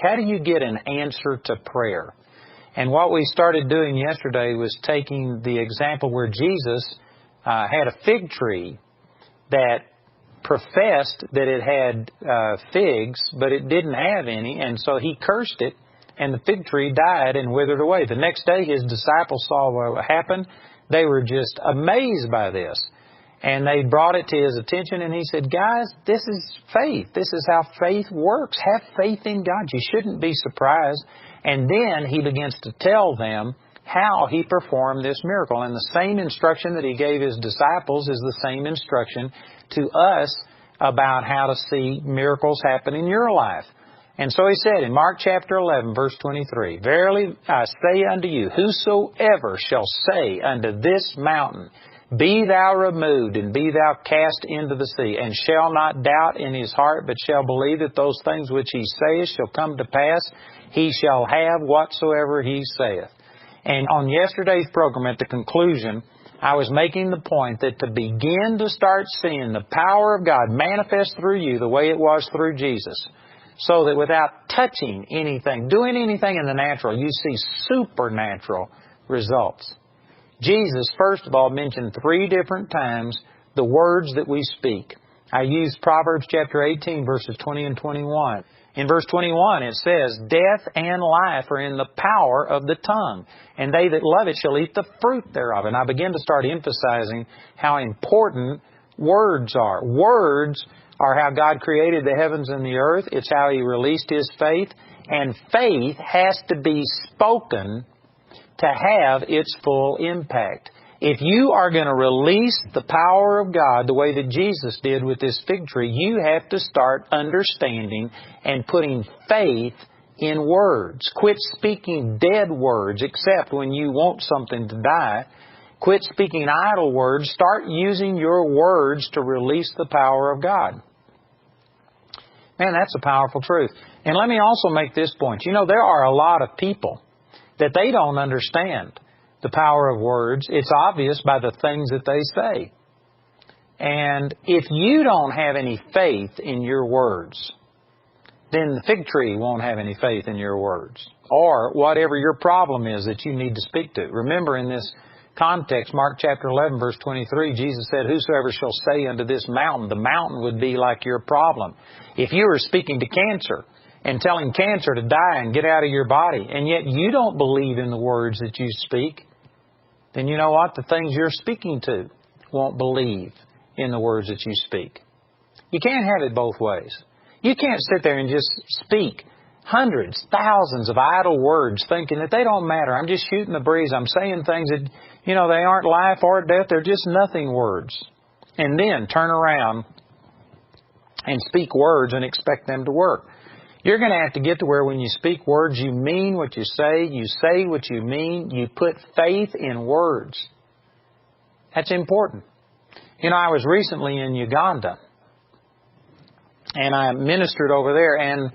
How do you get an answer to prayer? And what we started doing yesterday was taking the example where Jesus had a fig tree that professed that it had figs, but it didn't have any, and so he cursed it, and the fig tree died and withered away. The next day his disciples saw what happened. They were just amazed by this. And they brought it to his attention, and he said, guys, this is faith. This is how faith works. Have faith in God. You shouldn't be surprised. And then he begins to tell them how he performed this miracle. And the same instruction that he gave his disciples is the same instruction to us about how to see miracles happen in your life. And so he said in Mark chapter 11, verse 23, Verily I say unto you, whosoever shall say unto this mountain, Be thou removed, and be thou cast into the sea, and shall not doubt in his heart, but shall believe that those things which he saith shall come to pass, he shall have whatsoever he saith. And on yesterday's program, at the conclusion, I was making the point that to begin to start seeing the power of God manifest through you the way it was through Jesus, so that without touching anything, doing anything in the natural, you see supernatural results. Jesus, first of all, mentioned 3 different times the words that we speak. I used Proverbs chapter 18, verses 20 and 21. In verse 21, it says, Death and life are in the power of the tongue, and they that love it shall eat the fruit thereof. And I begin to start emphasizing how important words are. Words are how God created the heavens and the earth. It's how He released His faith. And faith has to be spoken to have its full impact. If you are going to release the power of God the way that Jesus did with this fig tree, you have to start understanding and putting faith in words. Quit speaking dead words except when you want something to die. Quit speaking idle words. Start using your words to release the power of God. Man, that's a powerful truth. And let me also make this point. You know, there are a lot of people that they don't understand the power of words. It's obvious by the things that they say. And if you don't have any faith in your words, then the fig tree won't have any faith in your words. Or whatever your problem is that you need to speak to. Remember in this context, Mark chapter 11, verse 23, Jesus said, Whosoever shall say unto this mountain, the mountain would be like your problem. If you were speaking to cancer and telling cancer to die and get out of your body, and yet you don't believe in the words that you speak, then you know what? The things you're speaking to won't believe in the words that you speak. You can't have it both ways. You can't sit there and just speak hundreds, thousands of idle words thinking that they don't matter. I'm just shooting the breeze. I'm saying things that, you know, they aren't life or death. They're just nothing words. And then turn around and speak words and expect them to work. You're going to have to get to where when you speak words, you mean what you say what you mean, you put faith in words. That's important. You know, I was recently in Uganda, and I ministered over there, and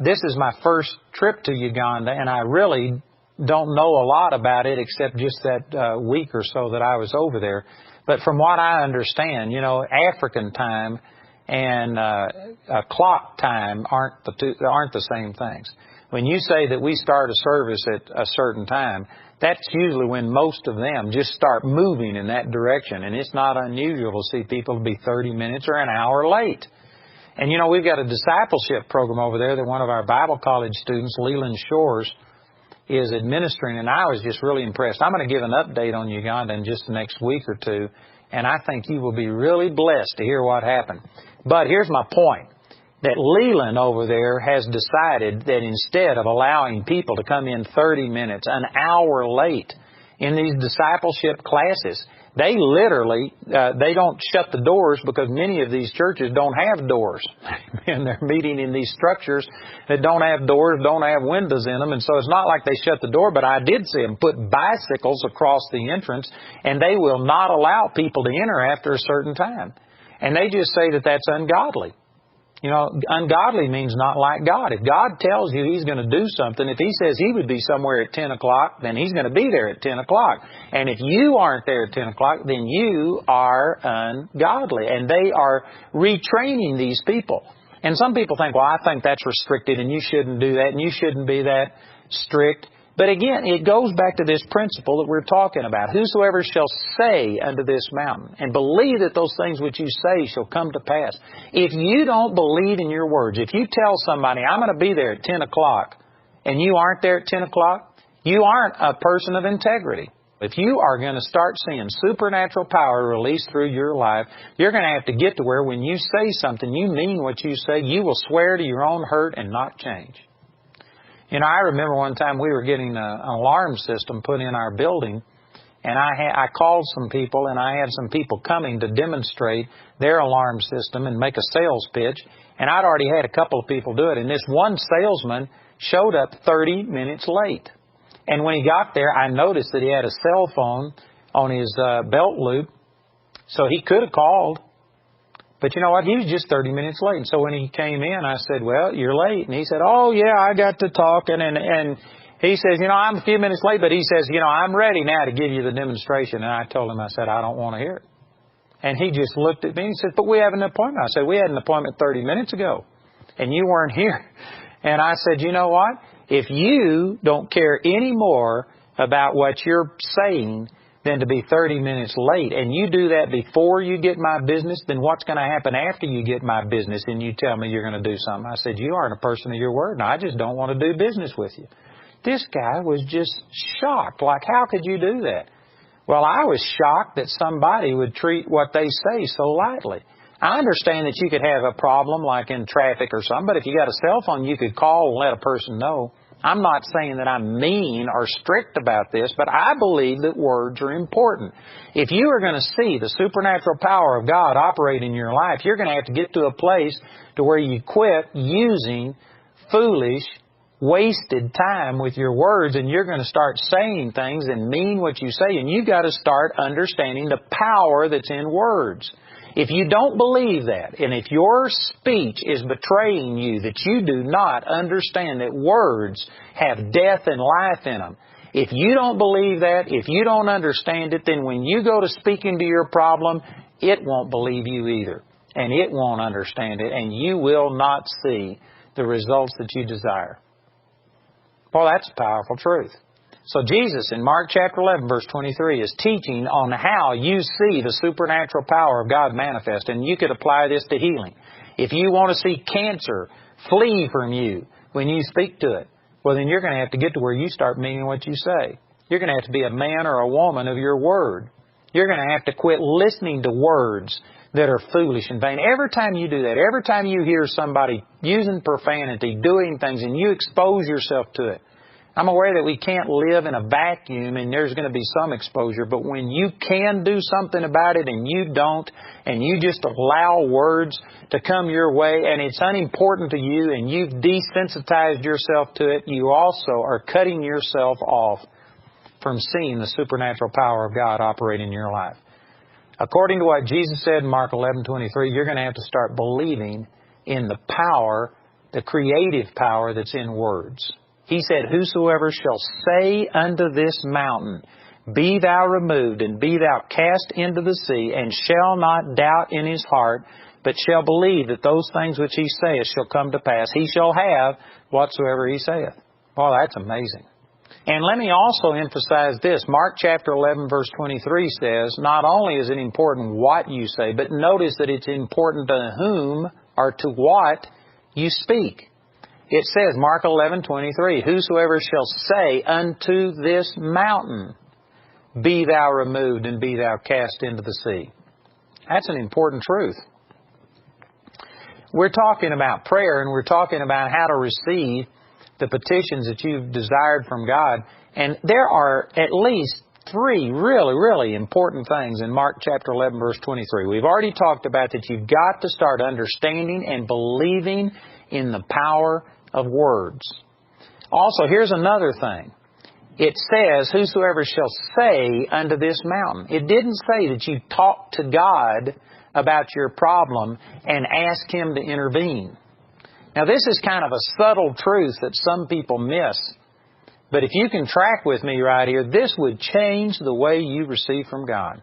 this is my first trip to Uganda, and I really don't know a lot about it except just that week or so that I was over there. But from what I understand, you know, African time and clock time aren't the same things. When you say that we start a service at a certain time, that's usually when most of them just start moving in that direction. And it's not unusual to see people be 30 minutes or an hour late. And you know, we've got a discipleship program over there that one of our Bible college students, Leland Shores, is administering, and I was just really impressed. I'm going to give an update on Uganda in just the next week or two, and I think you will be really blessed to hear what happened. But here's my point, that Leland over there has decided that instead of allowing people to come in 30 minutes, an hour late in these discipleship classes, they literally, they don't shut the doors because many of these churches don't have doors. And they're meeting in these structures that don't have doors, don't have windows in them. And so it's not like they shut the door, but I did see them put bicycles across the entrance, and they will not allow people to enter after a certain time. And they just say that that's ungodly. You know, ungodly means not like God. If God tells you He's going to do something, if He says He would be somewhere at 10 o'clock, then He's going to be there at 10 o'clock. And if you aren't there at 10 o'clock, then you are ungodly. And they are retraining these people. And some people think, well, I think that's restricted and you shouldn't do that and you shouldn't be that strict. But again, it goes back to this principle that we're talking about. Whosoever shall say unto this mountain and believe that those things which you say shall come to pass. If you don't believe in your words, if you tell somebody, I'm going to be there at 10 o'clock, and you aren't there at 10 o'clock, you aren't a person of integrity. If you are going to start seeing supernatural power released through your life, you're going to have to get to where when you say something, you mean what you say. You will swear to your own hurt and not change. You know, I remember one time we were getting an alarm system put in our building, and I called some people, and I had some people coming to demonstrate their alarm system and make a sales pitch, and I'd already had a couple of people do it, and this one salesman showed up 30 minutes late. And when he got there, I noticed that he had a cell phone on his belt loop, so he could have called. But you know what? He was just 30 minutes late. And so when he came in, I said, well, you're late. And he said, oh, yeah, I got to talking. And he says, you know, I'm a few minutes late, but he says, you know, I'm ready now to give you the demonstration. And I told him, I said, I don't want to hear it. And he just looked at me and said, but we have an appointment. I said, we had an appointment 30 minutes ago, and you weren't here. And I said, you know what? If you don't care any more about what you're saying than to be 30 minutes late, and you do that before you get my business, then what's going to happen after you get my business and you tell me you're going to do something? I said, you aren't a person of your word, and I just don't want to do business with you. This guy was just shocked. Like, how could you do that? Well, I was shocked that somebody would treat what they say so lightly. I understand that you could have a problem like in traffic or something, but if you got a cell phone, you could call and let a person know. I'm not saying that I'm mean or strict about this, but I believe that words are important. If you are going to see the supernatural power of God operate in your life, you're going to have to get to a place to where you quit using foolish, wasted time with your words, and you're going to start saying things and mean what you say, and you've got to start understanding the power that's in words. If you don't believe that, and if your speech is betraying you, that you do not understand that words have death and life in them, if you don't believe that, if you don't understand it, then when you go to speak into your problem, it won't believe you either, and it won't understand it, and you will not see the results that you desire. Well, that's a powerful truth. So Jesus in Mark chapter 11, verse 23 is teaching on how you see the supernatural power of God manifest. And you could apply this to healing. If you want to see cancer flee from you when you speak to it, well, then you're going to have to get to where you start meaning what you say. You're going to have to be a man or a woman of your word. You're going to have to quit listening to words that are foolish and vain. Every time you do that, every time you hear somebody using profanity, doing things, and you expose yourself to it, I'm aware that we can't live in a vacuum and there's going to be some exposure, but when you can do something about it and you don't, and you just allow words to come your way and it's unimportant to you and you've desensitized yourself to it, you also are cutting yourself off from seeing the supernatural power of God operate in your life. According to what Jesus said in Mark 11:23, you're going to have to start believing in the power, the creative power that's in words. He said, whosoever shall say unto this mountain, be thou removed, and be thou cast into the sea, and shall not doubt in his heart, but shall believe that those things which he saith shall come to pass, he shall have whatsoever he saith. Well, that's amazing. And let me also emphasize this. Mark chapter 11, verse 23 says, not only is it important what you say, but notice that it's important to whom or to what you speak. It says, Mark 11:23, whosoever shall say unto this mountain, be thou removed and be thou cast into the sea. That's an important truth. We're talking about prayer, and we're talking about how to receive the petitions that you've desired from God. And there are at least three really, really important things in Mark chapter 11, verse 23. We've already talked about that you've got to start understanding and believing in the power of words. Also, here's another thing. It says, whosoever shall say unto this mountain. It didn't say that you talk to God about your problem and ask Him to intervene. Now, this is kind of a subtle truth that some people miss. But if you can track with me right here, this would change the way you receive from God.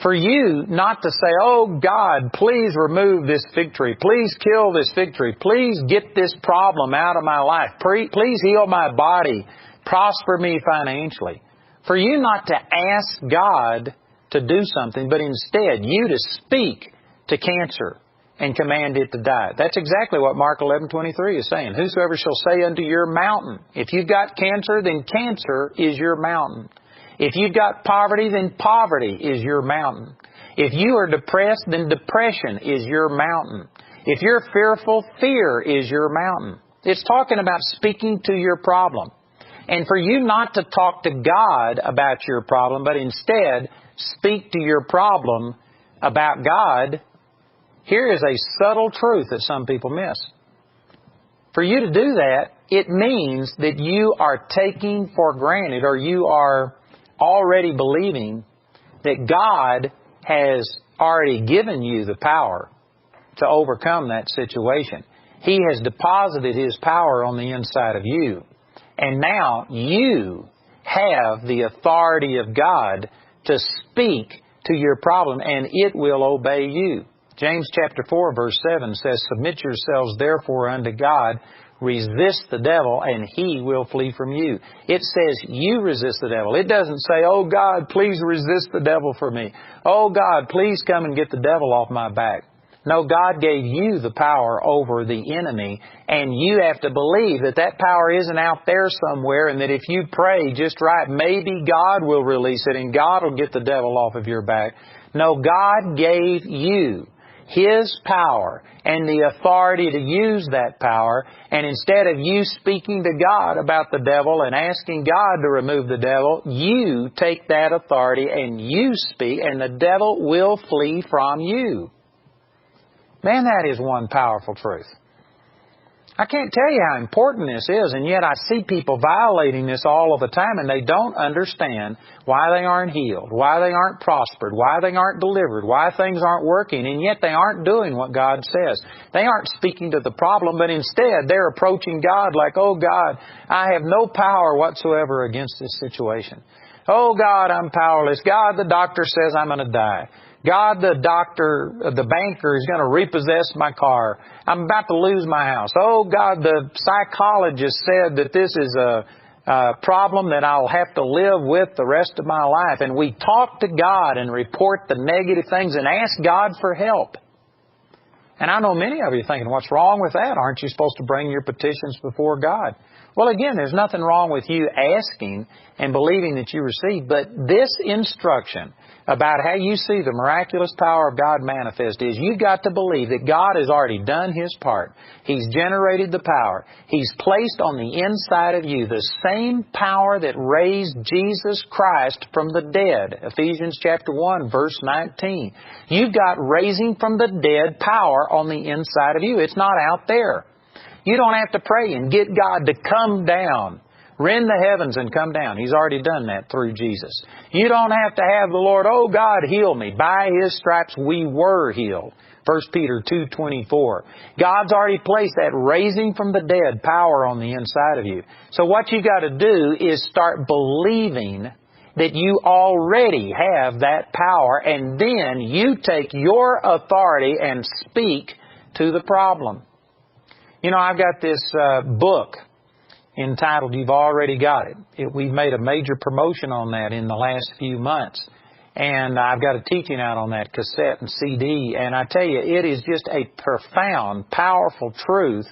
For you not to say, oh God, please remove this fig tree. Please kill this fig tree. Please get this problem out of my life. Please heal my body. Prosper me financially. For you not to ask God to do something, but instead you to speak to cancer and command it to die. That's exactly what Mark 11:23 is saying. Whosoever shall say unto your mountain, if you've got cancer, then cancer is your mountain. If you've got poverty, then poverty is your mountain. If you are depressed, then depression is your mountain. If you're fearful, fear is your mountain. It's talking about speaking to your problem. And for you not to talk to God about your problem, but instead speak to your problem about God, here is a subtle truth that some people miss. For you to do that, it means that you are taking for granted, or you are already believing that God has already given you the power to overcome that situation. He has deposited His power on the inside of you. And now you have the authority of God to speak to your problem, and it will obey you. James chapter 4 verse 7 says, submit yourselves therefore unto God, resist the devil, and he will flee from you. It says you resist the devil. It doesn't say, oh God, please resist the devil for me. Oh God, please come and get the devil off my back. No, God gave you the power over the enemy, and you have to believe that that power isn't out there somewhere, and that if you pray just right, maybe God will release it and God will get the devil off of your back. No, God gave you His power and the authority to use that power, and instead of you speaking to God about the devil and asking God to remove the devil, you take that authority and you speak, and the devil will flee from you. Man, that is one powerful truth. I can't tell you how important this is, and yet I see people violating this all of the time, and they don't understand why they aren't healed, why they aren't prospered, why they aren't delivered, why things aren't working, and yet they aren't doing what God says. They aren't speaking to the problem, but instead they're approaching God like, oh God, I have no power whatsoever against this situation. Oh God, I'm powerless. God, the doctor says I'm going to die. God, the banker is going to repossess my car. I'm about to lose my house. Oh, God, the psychologist said that this is a problem that I'll have to live with the rest of my life. And we talk to God and report the negative things and ask God for help. And I know many of you are thinking, what's wrong with that? Aren't you supposed to bring your petitions before God? Well, again, there's nothing wrong with you asking and believing that you receive, but this instruction about how you see the miraculous power of God manifest is you've got to believe that God has already done His part. He's generated the power. He's placed on the inside of you the same power that raised Jesus Christ from the dead. Ephesians chapter 1, verse 19. You've got raising from the dead power on the inside of you. It's not out there. You don't have to pray and get God to come down. Rend the heavens and come down. He's already done that through Jesus. You don't have to have the Lord, oh God, heal me. By His stripes we were healed. 1 Peter 2:24. God's already placed that raising from the dead power on the inside of you. So what you got to do is start believing that you already have that power, and then you take your authority and speak to the problem. You know, I've got this book entitled You've Already Got It. We've made a major promotion on that in the last few months. And I've got a teaching out on that cassette and CD. And I tell you, it is just a profound, powerful truth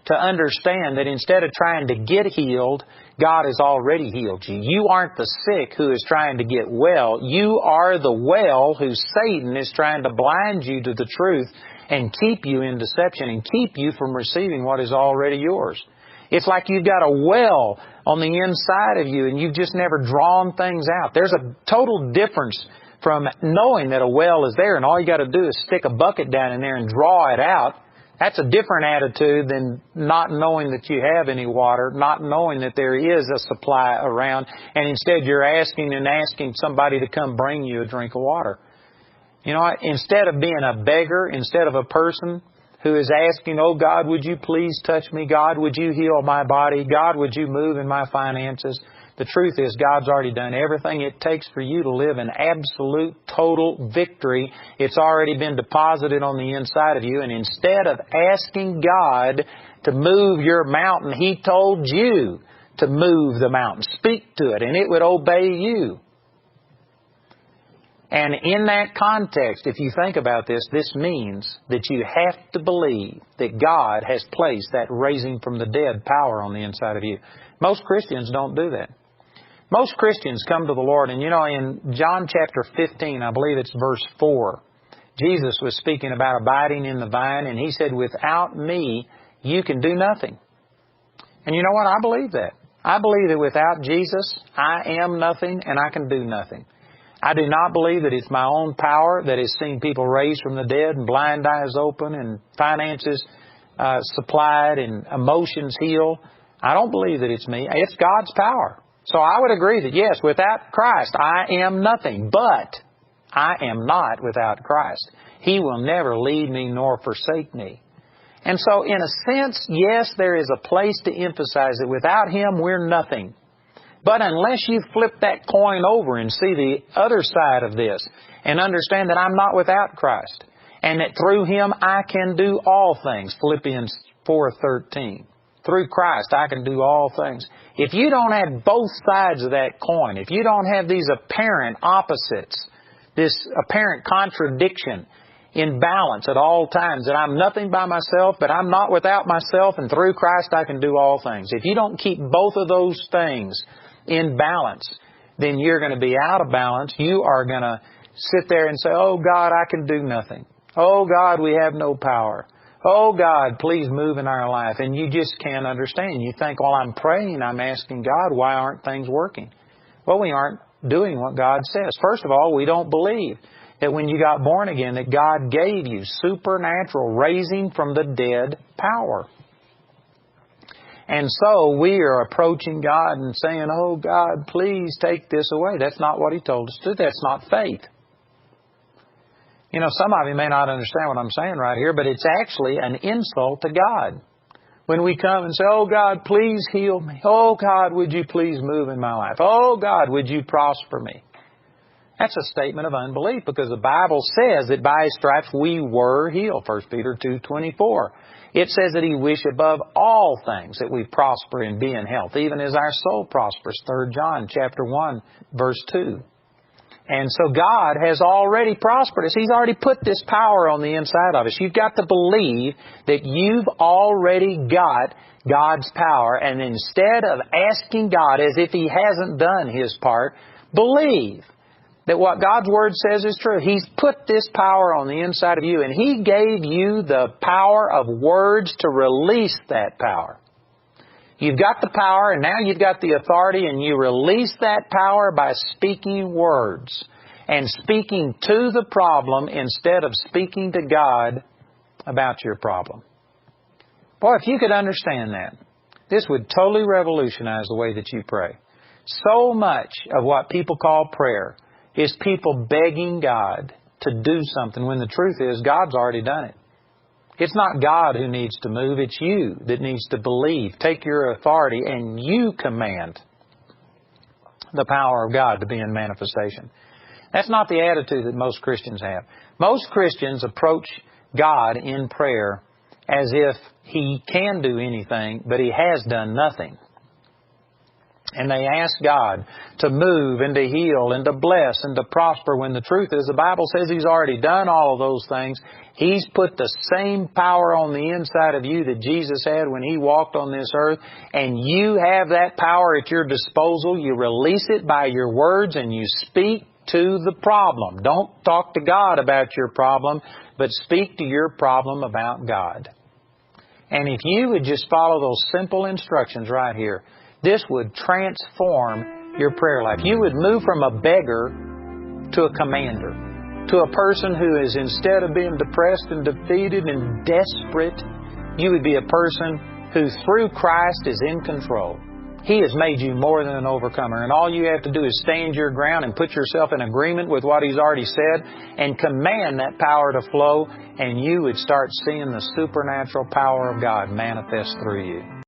to understand that instead of trying to get healed, God has already healed you. You aren't the sick who is trying to get well. You are the well who Satan is trying to blind you to the truth and keep you in deception and keep you from receiving what is already yours. It's like you've got a well on the inside of you and you've just never drawn things out. There's a total difference from knowing that a well is there and all you got to do is stick a bucket down in there and draw it out. That's a different attitude than not knowing that you have any water, not knowing that there is a supply around, and instead you're asking somebody to come bring you a drink of water. You know, instead of being a beggar, instead of a person who is asking, oh God, would you please touch me? God, would you heal my body? God, would you move in my finances? The truth is, God's already done everything it takes for you to live in absolute, total victory. It's already been deposited on the inside of you. And instead of asking God to move your mountain, He told you to move the mountain. Speak to it, and it would obey you. And in that context, if you think about this, this means that you have to believe that God has placed that raising from the dead power on the inside of you. Most Christians don't do that. Most Christians come to the Lord, and in John chapter 15, I believe it's verse 4, Jesus was speaking about abiding in the vine, and He said, without me, you can do nothing. And you know what? I believe that. I believe that without Jesus, I am nothing and I can do nothing. I do not believe that it's my own power that has seen people raised from the dead and blind eyes open and finances supplied and emotions healed. I don't believe that it's me. It's God's power. So I would agree that, yes, without Christ, I am nothing. But I am not without Christ. He will never lead me nor forsake me. And so, in a sense, yes, there is a place to emphasize that without Him, we're nothing. But unless you flip that coin over and see the other side of this and understand that I'm not without Christ and that through Him I can do all things, Philippians 4:13. Through Christ I can do all things. If you don't have both sides of that coin, if you don't have these apparent opposites, this apparent contradiction in balance at all times, that I'm nothing by myself, but I'm not without myself, and through Christ I can do all things. If you don't keep both of those things in balance, then you're going to be out of balance. You are going to sit there and say, oh God, I can do nothing. Oh God, we have no power. Oh God, please move in our life. And you just can't understand. You think, well, I'm praying, I'm asking God, why aren't things working? Well, we aren't doing what God says. First of all, we don't believe that when you got born again, that God gave you supernatural raising from the dead power. And so we are approaching God and saying, oh God, please take this away. That's not what He told us to do. That's not faith. Some of you may not understand what I'm saying right here, but it's actually an insult to God. When we come and say, oh God, please heal me. Oh God, would you please move in my life? Oh God, would you prosper me? That's a statement of unbelief, because the Bible says that by His stripes we were healed. 1 Peter 2:24. It says that He wished above all things that we prosper and be in health, even as our soul prospers. 3 John chapter 1, verse 2. And so God has already prospered us. He's already put this power on the inside of us. You've got to believe that you've already got God's power. And instead of asking God as if He hasn't done His part, believe that what God's Word says is true. He's put this power on the inside of you, and He gave you the power of words to release that power. You've got the power, and now you've got the authority, and you release that power by speaking words and speaking to the problem instead of speaking to God about your problem. Boy, if you could understand that, this would totally revolutionize the way that you pray. So much of what people call prayer is people begging God to do something when the truth is God's already done it. It's not God who needs to move. It's you that needs to believe. Take your authority and you command the power of God to be in manifestation. That's not the attitude that most Christians have. Most Christians approach God in prayer as if He can do anything, but He has done nothing. And they ask God to move and to heal and to bless and to prosper, when the truth is the Bible says He's already done all of those things. He's put the same power on the inside of you that Jesus had when He walked on this earth, and you have that power at your disposal. You release it by your words and you speak to the problem. Don't talk to God about your problem, but speak to your problem about God. And if you would just follow those simple instructions right here, this would transform your prayer life. You would move from a beggar to a commander, to a person who is, instead of being depressed and defeated and desperate, you would be a person who through Christ is in control. He has made you more than an overcomer, and all you have to do is stand your ground and put yourself in agreement with what He's already said and command that power to flow, and you would start seeing the supernatural power of God manifest through you.